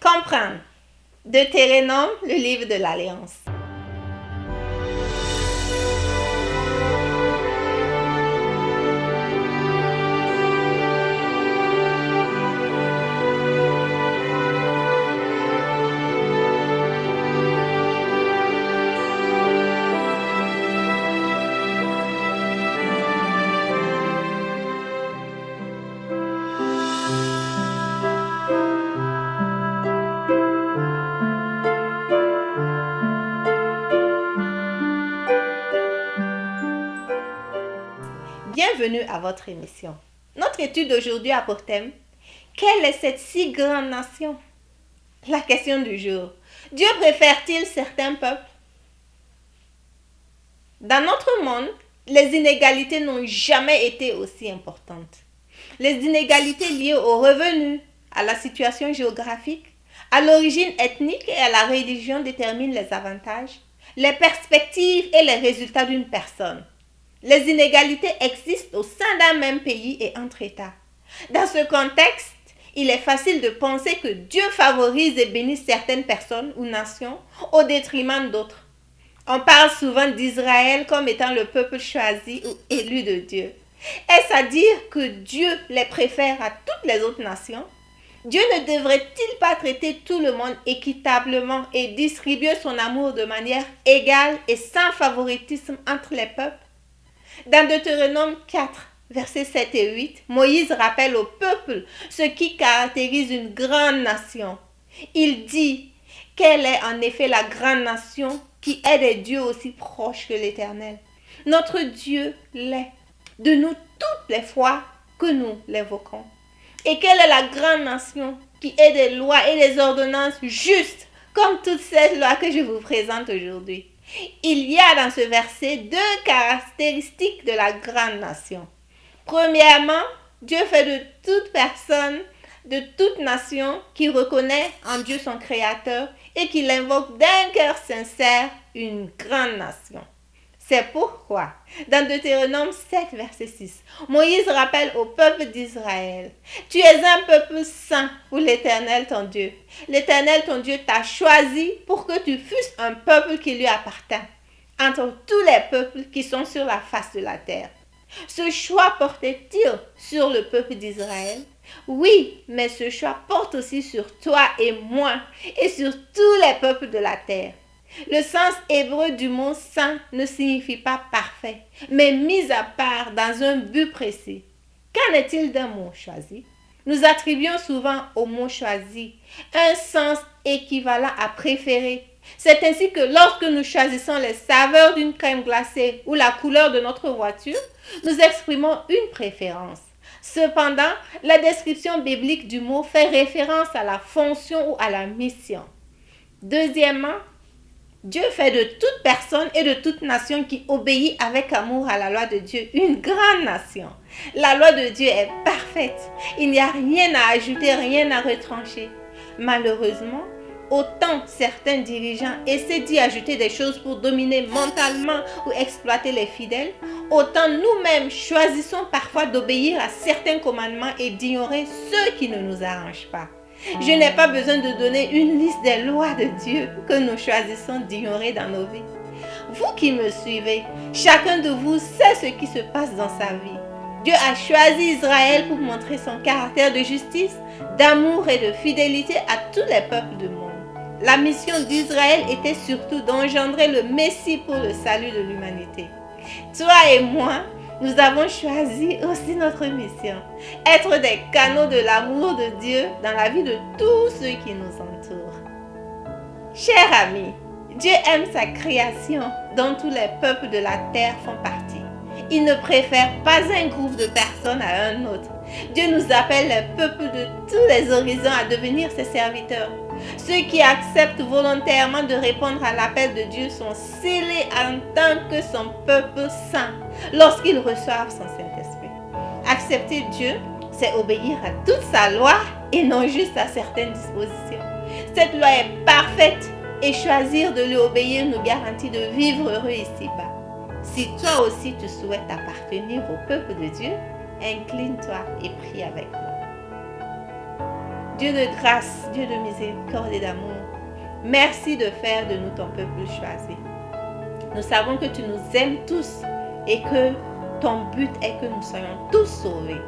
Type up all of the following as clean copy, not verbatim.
Comprendre. Deutéronome, le livre de l'Alliance. Bienvenue à votre émission. Notre étude d'aujourd'hui a pour thème « Quelle est cette si grande nation ?» La question du jour. Dieu préfère-t-il certains peuples? Dans notre monde, les inégalités n'ont jamais été aussi importantes. Les inégalités liées aux revenus, à la situation géographique, à l'origine ethnique et à la religion déterminent les avantages, les perspectives et les résultats d'une personne. Les inégalités existent au sein d'un même pays et entre États. Dans ce contexte, il est facile de penser que Dieu favorise et bénit certaines personnes ou nations au détriment d'autres. On parle souvent d'Israël comme étant le peuple choisi ou élu de Dieu. Est-ce à dire que Dieu les préfère à toutes les autres nations? Dieu ne devrait-il pas traiter tout le monde équitablement et distribuer son amour de manière égale et sans favoritisme entre les peuples? Dans Deutéronome 4, versets 7 et 8, Moïse rappelle au peuple ce qui caractérise une grande nation. Il dit quelle est en effet la grande nation qui est des dieux aussi proches que l'Éternel. Notre Dieu l'est de nous toutes les fois que nous l'évoquons. Et quelle est la grande nation qui est des lois et des ordonnances justes comme toutes ces lois que je vous présente aujourd'hui. Il y a dans ce verset deux caractéristiques de la grande nation. Premièrement, Dieu fait de toute personne, de toute nation qui reconnaît en Dieu son Créateur et qui l'invoque d'un cœur sincère une grande nation. C'est pourquoi, dans Deutéronome 7, verset 6, Moïse rappelle au peuple d'Israël, « Tu es un peuple saint pour l'Éternel ton Dieu. L'Éternel ton Dieu t'a choisi pour que tu fusses un peuple qui lui appartient, entre tous les peuples qui sont sur la face de la terre. » Ce choix portait-il sur le peuple d'Israël? Oui, mais ce choix porte aussi sur toi et moi et sur tous les peuples de la terre. Le sens hébreu du mot saint ne signifie pas parfait, mais mis à part dans un but précis. Qu'en est-il d'un mot choisi? Nous attribuons souvent au mot choisi un sens équivalent à préférer. C'est ainsi que lorsque nous choisissons les saveurs d'une crème glacée ou la couleur de notre voiture, nous exprimons une préférence. Cependant, la description biblique du mot fait référence à la fonction ou à la mission. Deuxièmement, Dieu fait de toute personne et de toute nation qui obéit avec amour à la loi de Dieu une grande nation. La loi de Dieu est parfaite. Il n'y a rien à ajouter, rien à retrancher. Malheureusement, autant certains dirigeants essaient d'y ajouter des choses pour dominer mentalement ou exploiter les fidèles, autant nous-mêmes choisissons parfois d'obéir à certains commandements et d'ignorer ceux qui ne nous arrangent pas. Je n'ai pas besoin de donner une liste des lois de Dieu que nous choisissons d'ignorer dans nos vies. Vous qui me suivez, chacun de vous sait ce qui se passe dans sa vie. Dieu a choisi Israël pour montrer son caractère de justice, d'amour et de fidélité à tous les peuples du monde. La mission d'Israël était surtout d'engendrer le Messie pour le salut de l'humanité. Toi et moi, nous avons choisi aussi notre mission, être des canaux de l'amour de Dieu dans la vie de tous ceux qui nous entourent. Chers amis, Dieu aime sa création dont tous les peuples de la terre font partie. Il ne préfère pas un groupe de personnes à un autre. Dieu nous appelle les peuples de tous les horizons à devenir ses serviteurs. Ceux qui acceptent volontairement de répondre à l'appel de Dieu sont scellés en tant que son peuple saint lorsqu'ils reçoivent son Saint-Esprit. Accepter Dieu, c'est obéir à toute sa loi et non juste à certaines dispositions. Cette loi est parfaite et choisir de lui obéir nous garantit de vivre heureux ici-bas. Si toi aussi tu souhaites appartenir au peuple de Dieu, incline-toi et prie avec moi. Dieu de grâce, Dieu de miséricorde et d'amour, merci de faire de nous ton peuple choisi. Nous savons que tu nous aimes tous et que ton but est que nous soyons tous sauvés.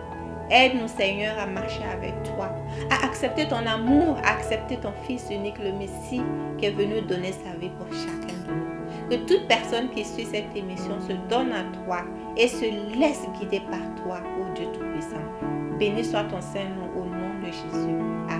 Aide-nous, Seigneur, à marcher avec toi, à accepter ton amour, à accepter ton Fils unique, le Messie, qui est venu donner sa vie pour chacun de nous. Que toute personne qui suit cette émission se donne à toi et se laisse guider par toi, ô Dieu Tout-Puissant. Béni soit ton Saint-Nom au nom de Jésus. Amen.